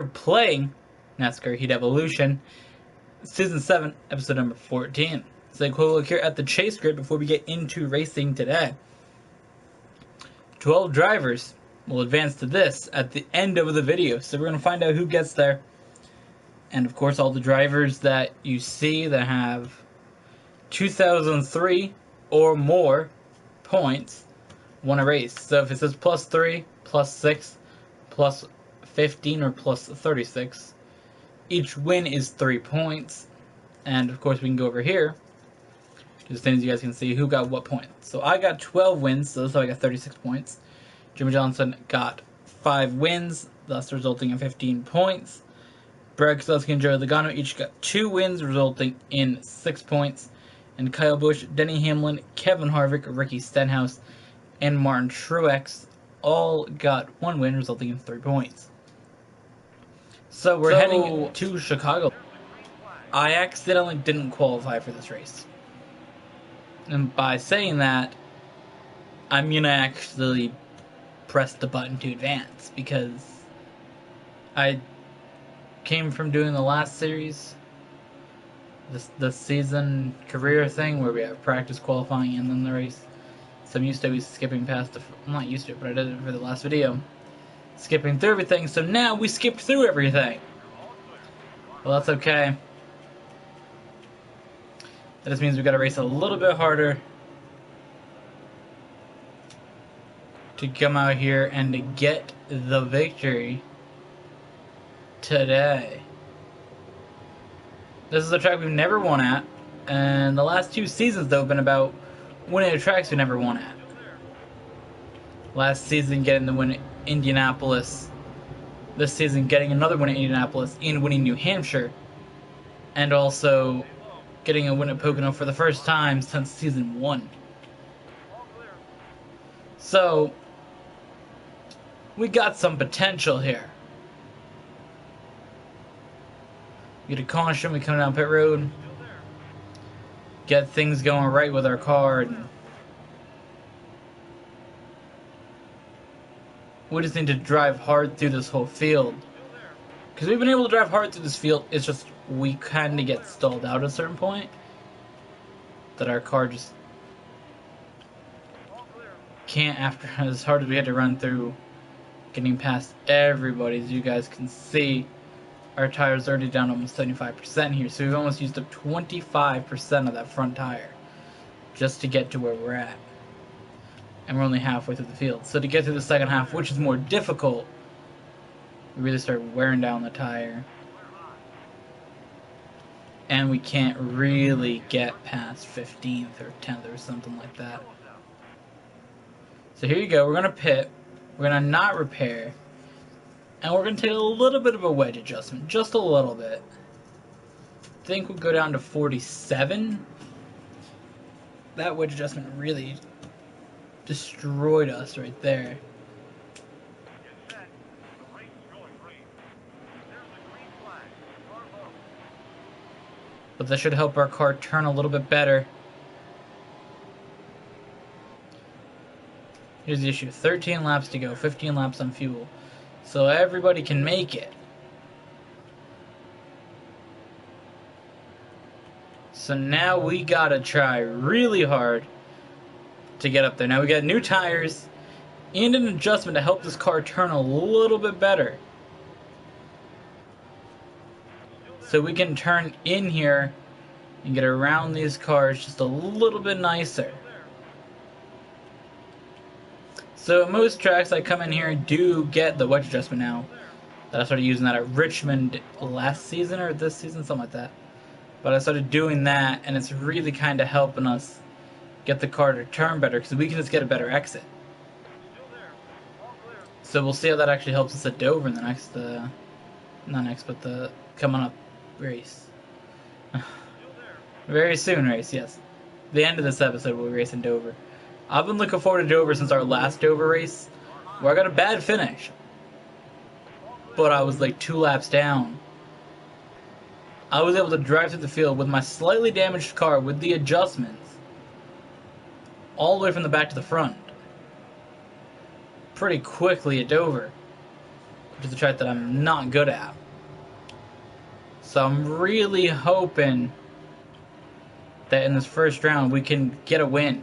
We're playing Nascar Heat Evolution, Season 7, Episode number 14. So a quick look here at the chase grid before we get into racing today. 12 drivers will advance to this at the end of the video, so we're going to find out who gets there. And of course, all the drivers that you see that have 2003 or more points won a race. So if it says plus 3, plus 6, plus 15, or plus 36, each win is 3 points. And of course we can go over here just things you guys can see who got what points. So I got 12 wins, so that's how I got 36 points. Jimmy Johnson got 5 wins, thus resulting in 15 points. Brad Keselowski and Joey Logano each got 2 wins, resulting in 6 points. And Kyle Busch, Denny Hamlin, Kevin Harvick, Ricky Stenhouse, and Martin Truex all got 1 win, resulting in 3 points. So we're heading to Chicago. I accidentally didn't qualify for this race. And by saying that, I'm going to actually press the button to advance, because I came from doing the last series, the season career thing, where we have practice, qualifying, and then the race. So I'm used to always skipping past I'm not used to it, but I did it for the last video. Skipping through everything, so now we skipped through everything. Well, that's okay. That just means we got to race a little bit harder to come out here and to get the victory today. This is a track we've never won at, and the last 2 seasons, though, have been about winning at tracks we never won at. Last season, getting the win at Indianapolis. This season, getting another win at Indianapolis and winning New Hampshire. And also getting a win at Pocono for the first time since season 1. So, we got some potential here. We get a caution, we come down pit road. Get things going right with our car. And we just need to drive hard through this whole field. Because we've been able to drive hard through this field, it's just we kind of get stalled out at a certain point. That our car just can't, after as hard as we had to run through, getting past everybody. As you guys can see, our tire's already down almost 75% here. So we've almost used up 25% of that front tire just to get to where we're at. And we're only halfway through the field. So to get to the second half, which is more difficult, we really start wearing down the tire. And we can't really get past 15th or 10th or something like that. So here you go. We're going to pit. We're going to not repair. And we're going to take a little bit of a wedge adjustment. Just a little bit. I think we'll go down to 47. That wedge adjustment really destroyed us right there. But that should help our car turn a little bit better. Here's the issue. 13 laps to go. 15 laps on fuel. So everybody can make it. So now we gotta try really hard to get up there. Now we got new tires and an adjustment to help this car turn a little bit better. So we can turn in here and get around these cars just a little bit nicer. So most tracks I come in here do get the wedge adjustment now. That I started using that at Richmond last season or this season, something like that. But I started doing that, and it's really kind of helping us get the car to turn better, because we can just get a better exit. So we'll see how that actually helps us at Dover in the next, not next, but the coming up race. Very soon race, yes. The end of this episode we'll race in Dover. I've been looking forward to Dover since our last Dover race, where I got a bad finish. But I was like 2 laps down. I was able to drive through the field with my slightly damaged car with the adjustments all the way from the back to the front pretty quickly at Dover. which is a track that I'm not good at. So I'm really hoping that in this first round we can get a win.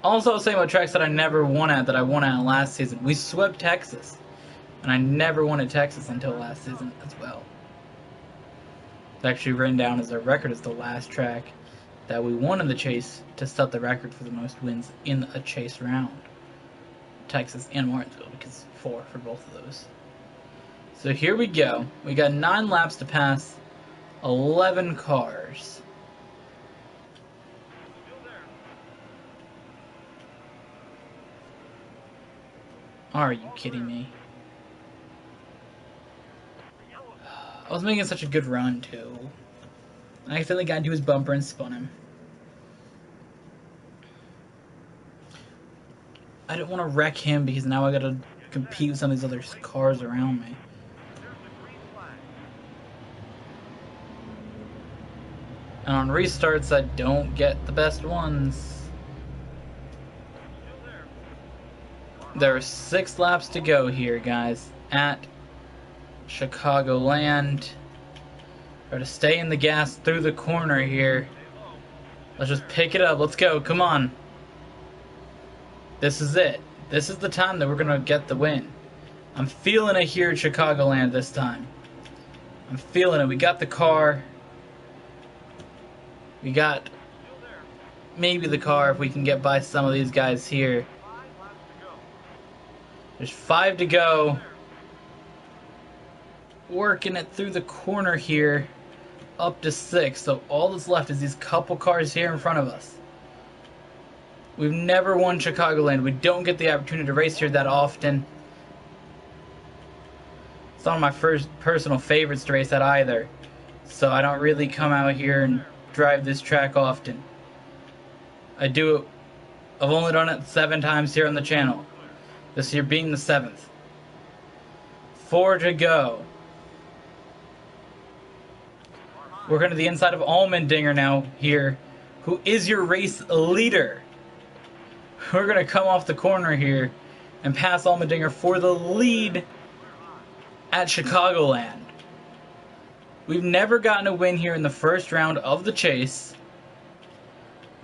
Also, I was saying about tracks that I never won at that I won at last season. We swept Texas, and I never won at Texas until last season as well. It's actually written down as our record as the last track that we won in the chase to set the record for the most wins in a chase round. Texas and Martinsville, because 4 for both of those. So here we go. We got 9 laps to pass, 11 cars. Are you kidding me? I was making such a good run, too. I accidentally got into his bumper and spun him. I didn't want to wreck him because now I gotta compete with some of these other cars around me. And on restarts, I don't get the best ones. There are 6 laps to go here, guys, at Chicagoland. Try to stay in the gas through the corner here. Let's just pick it up. Let's go. Come on. This is it. This is the time that we're going to get the win. I'm feeling it here at Chicagoland this time. I'm feeling it. We got the car. We got maybe the car if we can get by some of these guys here. There's 5 to go. Working it through the corner here. Up to 6. So all that's left is these couple cars here in front of us. We've never won Chicagoland. We don't get the opportunity to race here that often. It's not my first personal favorites to race at either. So I don't really come out here and drive this track often. I do it. I've only done it 7 times here on the channel. This year being the 7th. 4 to go. We're going to the inside of Allmendinger now here, who is your race leader. We're going to come off the corner here and pass Allmendinger for the lead at Chicagoland. We've never gotten a win here in the first round of the chase.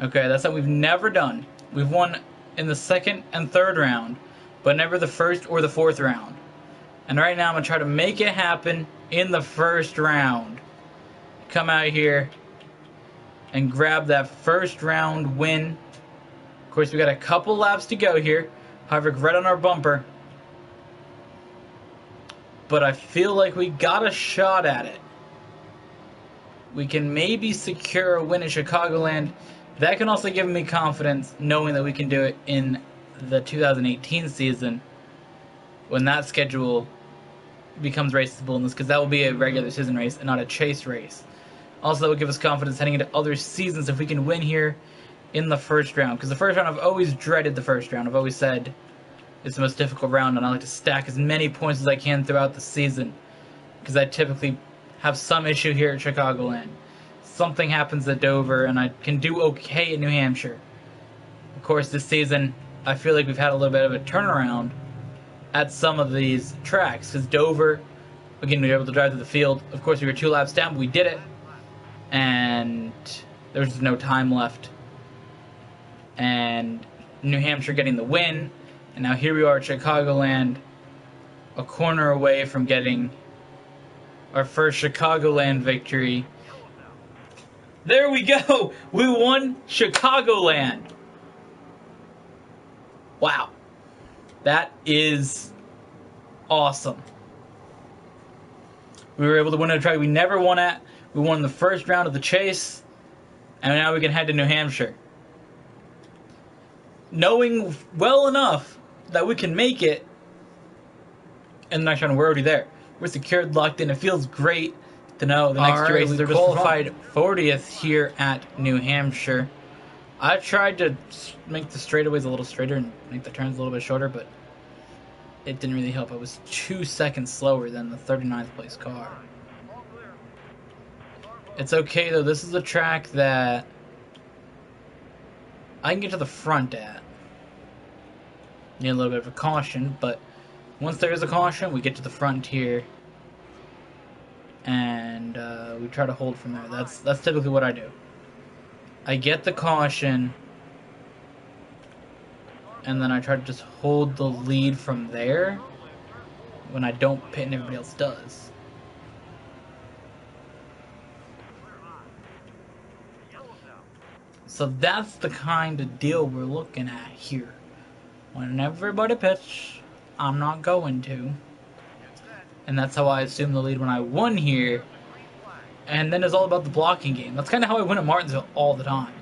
Okay, that's something we've never done. We've won in the 2nd and 3rd round, but never the 1st or the 4th round. And right now I'm going to try to make it happen in the 1st round. Come out here and grab that 1st round win. Of course, we got a couple laps to go here. However, red on our bumper. But I feel like we got a shot at it. We can maybe secure a win at Chicagoland. That can also give me confidence knowing that we can do it in the 2018 season when that schedule becomes raceable in this, because that will be a regular season race and not a chase race. Also, that would give us confidence heading into other seasons if we can win here in the 1st round. Because the 1st round, I've always dreaded the 1st round. I've always said it's the most difficult round, and I like to stack as many points as I can throughout the season. Because I typically have some issue here at Chicagoland. Something happens at Dover, and I can do okay at New Hampshire. Of course, this season, I feel like we've had a little bit of a turnaround at some of these tracks. Because Dover, again, we were able to drive to the field. Of course, we were 2 laps down, but we did it. And there was just no time left. And New Hampshire getting the win. And now here we are at Chicagoland, a corner away from getting our first Chicagoland victory. There we go! We won Chicagoland! Wow. That is awesome. We were able to win a track we never won at. We won the 1st round of the chase. And now we can head to New Hampshire. Knowing well enough that we can make it in the next round, we're already there. We're secured, locked in. It feels great to know the next 2 races are just qualified 40th here at New Hampshire. I tried to make the straightaways a little straighter and make the turns a little bit shorter, but it didn't really help. I was 2 seconds slower than the 39th place car. It's okay, though. This is a track that I can get to the front at. Need a little bit of a caution, but Once there is a caution, we get to the frontier, and we try to hold from there. That's typically what I do. I get the caution, and then I try to just hold the lead from there when I don't pit and everybody else does. So that's the kind of deal we're looking at here. When everybody pits, I'm not going to. And that's how I assumed the lead when I won here. And then it's all about the blocking game. That's kind of how I win at Martinsville all the time.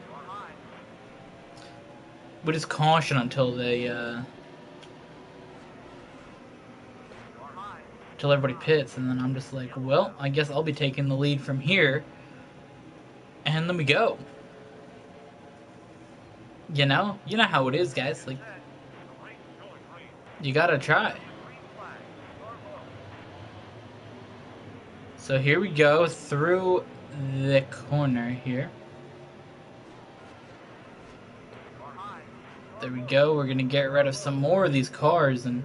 We just caution until they, until everybody pits, and then I'm just like, well, I guess I'll be taking the lead from here. And then we go. You know how it is, guys. Like, you gotta try. So here we go through the corner here. There we go. We're gonna get rid of some more of these cars, and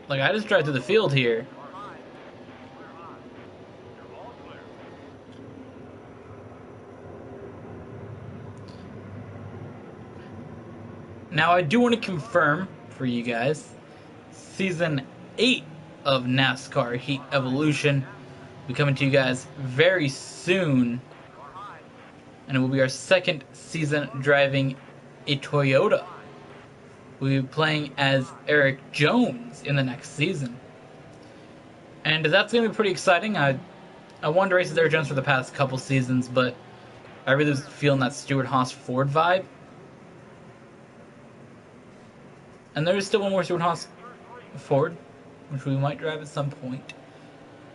like, I just drive through the field here. Now I do want to confirm for you guys, Season 8 of NASCAR Heat Evolution will be coming to you guys very soon. And it will be our second season driving a Toyota. We'll be playing as Eric Jones in the next season. And that's going to be pretty exciting. I wanted to race as Eric Jones for the past couple seasons, but I really was feeling that Stewart-Haas Ford vibe. And there is still one more Stewart-Haas Ford, which we might drive at some point,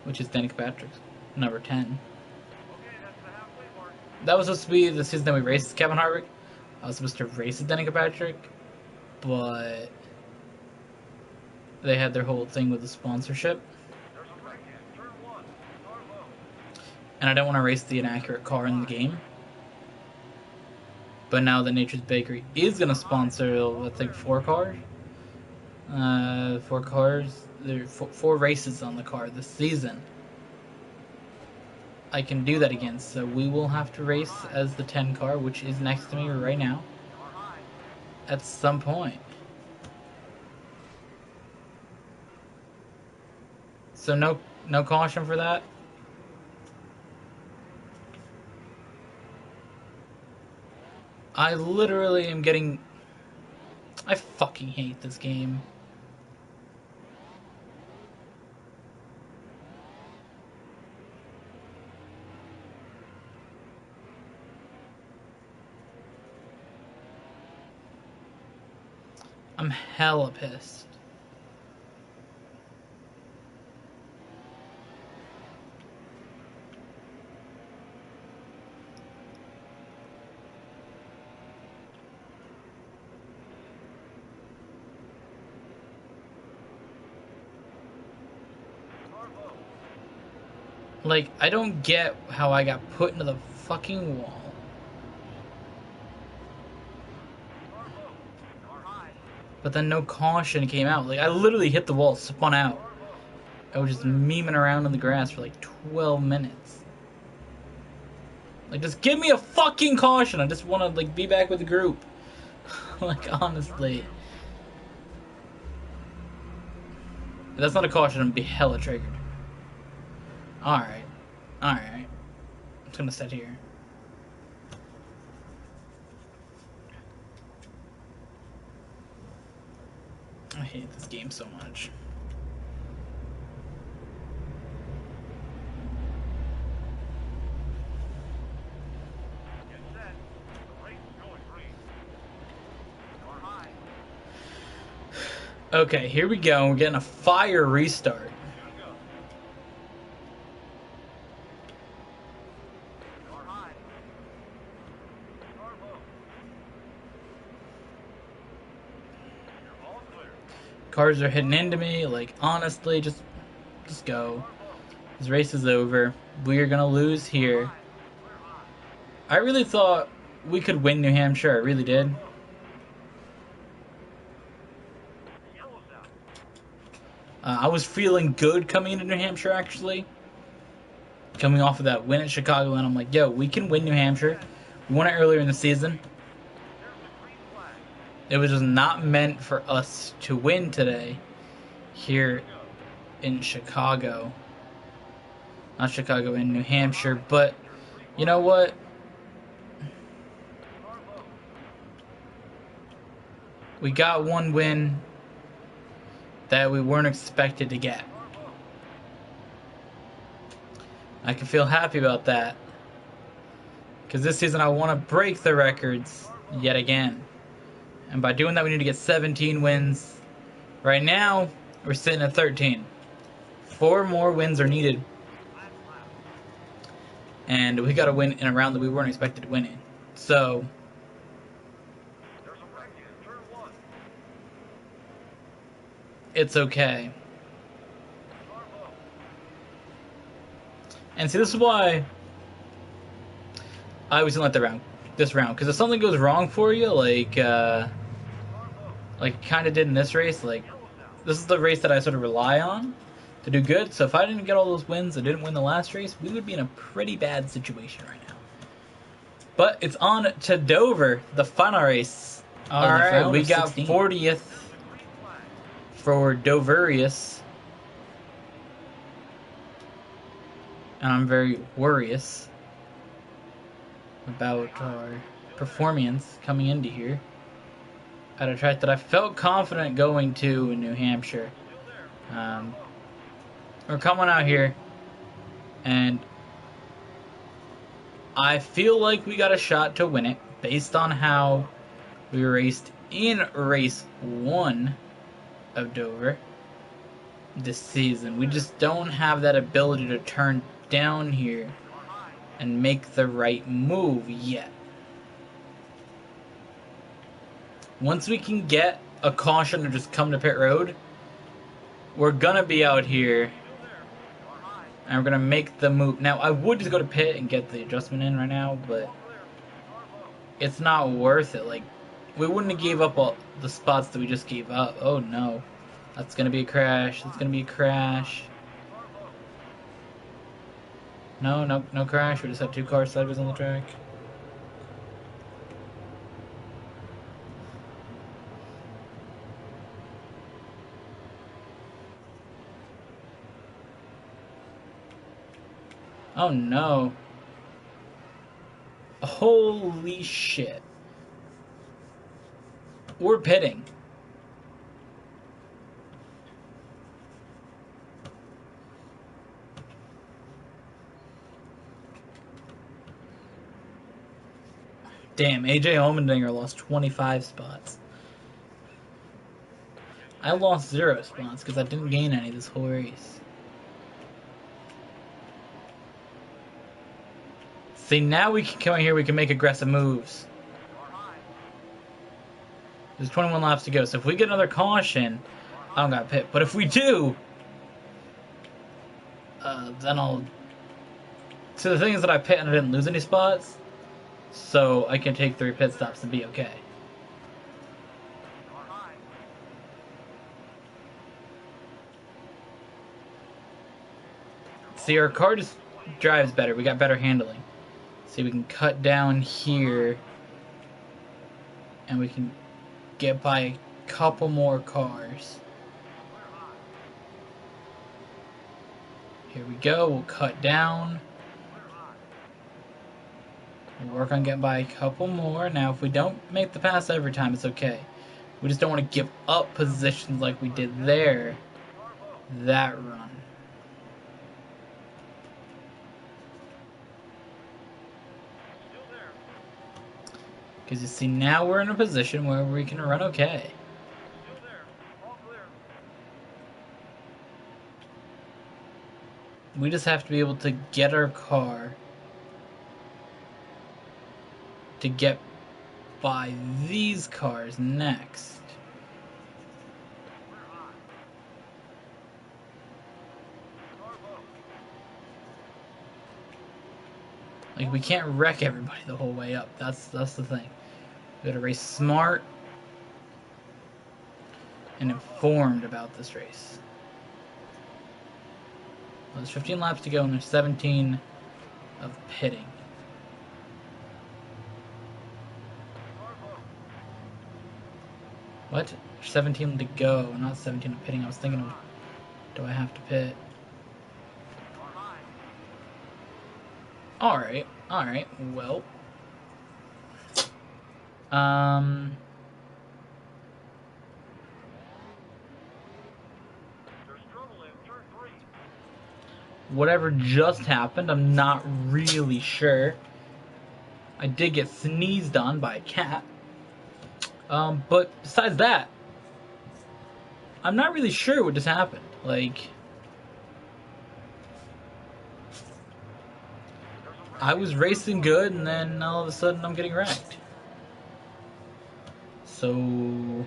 which is Danica Patrick's, number 10. That was supposed to be the season that we raced as Kevin Harvick. I was supposed to race as Danica Patrick, but they had their whole thing with the sponsorship. And I don't want to race the inaccurate car in the game. But now that Nature's Bakery is going to sponsor, I think, 4 cars. 4 cars. There are 4 races on the car this season. I can do that again, so we will have to race as the 10 car, which is next to me right now, at some point. So no caution for that. I literally am getting... I fucking hate this game. I'm hella pissed. Like, I don't get how I got put into the fucking wall. But then no caution came out. Like, I literally hit the wall, spun out. I was just memeing around in the grass for like 12 minutes. Like, just give me a fucking caution. I just want to, like, be back with the group. Like, honestly. If that's not a caution, I'm gonna be hella triggered. Alright. Alright. I'm just gonna sit here. I hate this game so much. Okay, here we go. We're getting a fire restart. Cars are hitting into me. Like, honestly, just go. This race is over. We are gonna lose here. I really thought we could win New Hampshire. I really did. I was feeling good coming into New Hampshire, actually. Coming off of that win at Chicago, and I'm like, yo, we can win New Hampshire. We won it earlier in the season. It was just not meant for us to win today here in Chicago. Not Chicago, in New Hampshire. But you know what? We got one win that we weren't expected to get. I can feel happy about that. Because this season I want to break the records yet again. And by doing that, we need to get 17 wins. Right now, we're sitting at 13. 4 more wins are needed. And we got to win in a round that we weren't expected to win in. So, it's okay. And see, this is why I was gonna let this round, because if something goes wrong for you, like kind of did in this race, like this is the race that I sort of rely on to do good. So if I didn't get all those wins and didn't win the last race, we would be in a pretty bad situation right now. But it's on to Dover, the final race. All right, we got 40th for Doverius. And I'm very worrious about our performance coming into here at a track that I felt confident going to in New Hampshire. We're coming out here, and I feel like we got a shot to win it based on how we raced in race 1 of Dover this season. We just don't have that ability to turn down here and make the right move yet. Once we can get a caution to just come to pit road, we're gonna be out here and we're gonna make the move. Now I would just go to pit and get the adjustment in right now, but it's not worth it. Like, we wouldn't have gave up all the spots that we just gave up. Oh no, that's gonna be a crash. That's gonna be a crash. No crash. We just have 2 cars sideways on the track. Oh no. Holy shit. We're pitting. Damn, AJ Allmendinger lost 25 spots. I lost 0 spots because I didn't gain any this whole race. See, now we can come in here, we can make aggressive moves. There's 21 laps to go, so if we get another caution, I don't got pit. But if we do, then I'll... So the thing is that I pit and I didn't lose any spots, so I can take 3 pit stops and be okay. See, our car just drives better. We got better handling. See, we can cut down here, and we can get by a couple more cars. Here we go. We'll cut down. We'll work on getting by a couple more. Now, if we don't make the pass every time, it's okay. We just don't want to give up positions like we did there. That run. Because you see, now we're in a position where we can run okay. We just have to be able to get our car to get by these cars next. Like, we can't wreck everybody the whole way up. That's the thing. We gotta race smart and informed about this race. Well, there's 15 laps to go and there's 17 of pitting. What? 17 to go, not 17 of pitting. I was thinking of, do I have to pit? Alright, well. Whatever just happened, I'm not really sure. I did get sneezed on by a cat. But besides that, I'm not really sure what just happened. Like, I was racing good, and then all of a sudden I'm getting wrecked. So,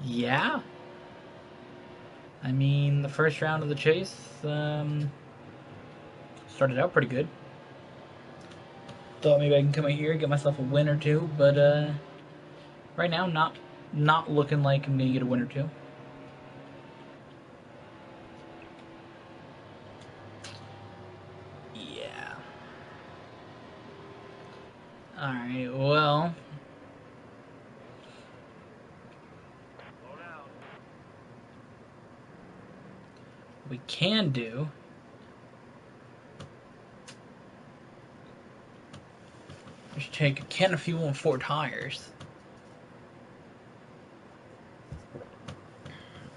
yeah. I mean, the first round of the chase started out pretty good. Thought maybe I can come out here, get myself a win or two, but right now, not looking like I'm gonna get a win or two. Yeah. Alright, well. What we can do is take a can of fuel and 4 tires.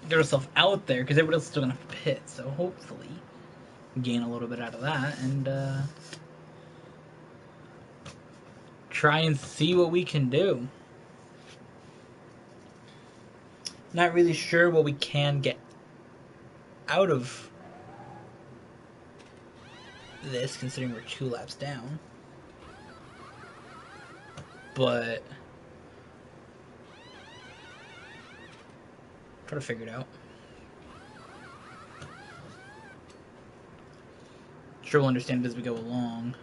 Get yourself out there, because everybody else is still gonna have to pit, so hopefully gain a little bit out of that and try and see what we can do. Not really sure what we can get out of this, considering we're 2 laps down. But try to figure it out. Sure, we'll understand it as we go along.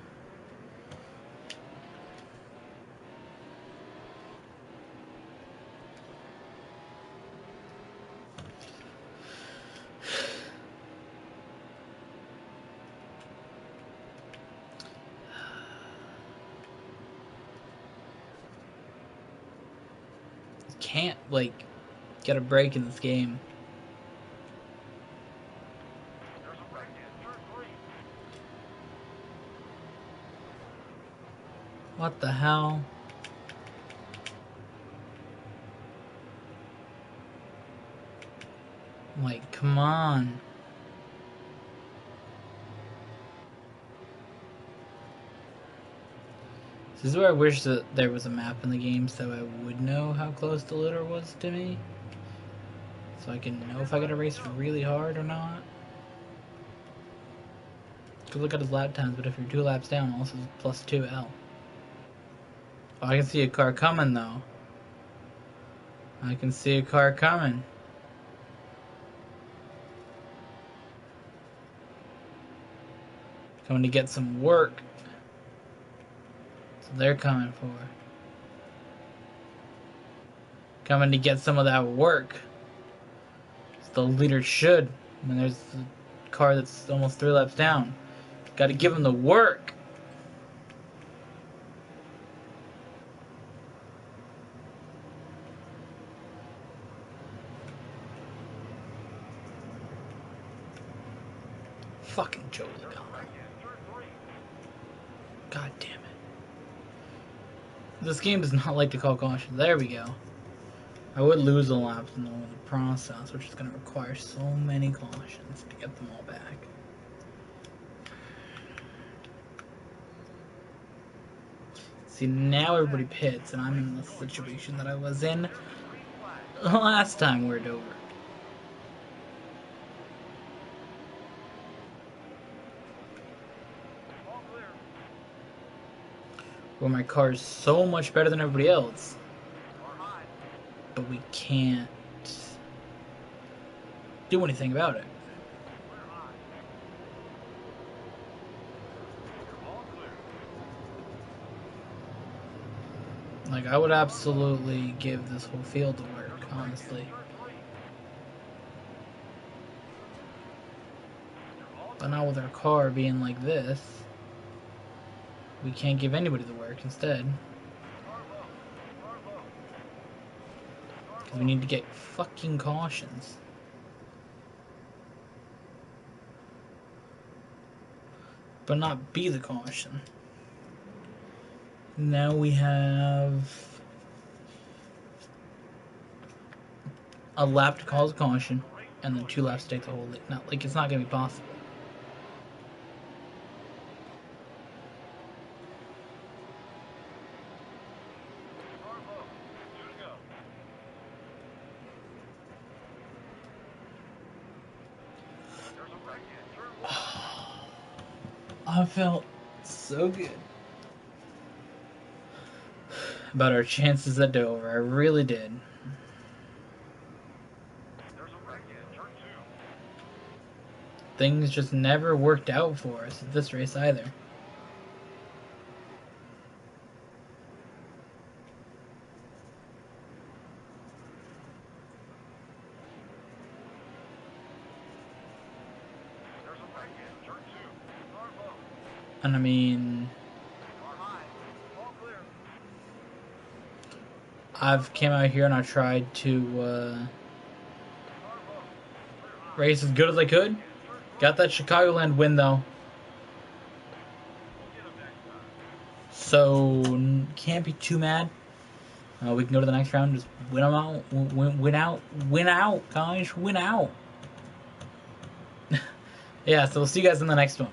Can't, like, get a break in this game. What the hell? Like, come on. This is where I wish that there was a map in the game so I would know how close the leader was to me. So I can know if I gotta race really hard or not. Could look at his lap times, but if you're 2 laps down, also plus 2L. Oh, I can see a car coming though. I can see a car coming. Coming to get some work. So they're coming for. Coming to get some of that work. So the leader should. And there's a car that's almost 3 laps down. Gotta give him the work. Fucking Joe Logano. God damn it. This game does not like to call caution. There we go. I would lose a lap in the process, which is going to require so many cautions to get them all back. See, now everybody pits, and I'm in the situation that I was in last time we're over. Where my car is so much better than everybody else, but we can't do anything about it. Like, I would absolutely give this whole field to work, honestly. But not with our car being like this. We can't give anybody the work instead. Because we need to get fucking cautions. But not be the caution. Now we have a lap to cause a caution, and then 2 laps to take the whole lead. Now, like, it's not going to be possible. I felt so good about our chances at Dover. I really did. Things just never worked out for us at this race either. And I mean, I've came out here and I tried to race as good as I could. Got that Chicagoland win though. So can't be too mad. We can go to the next round, just win them out, win out, guys, win out. Yeah, so we'll see you guys in the next one.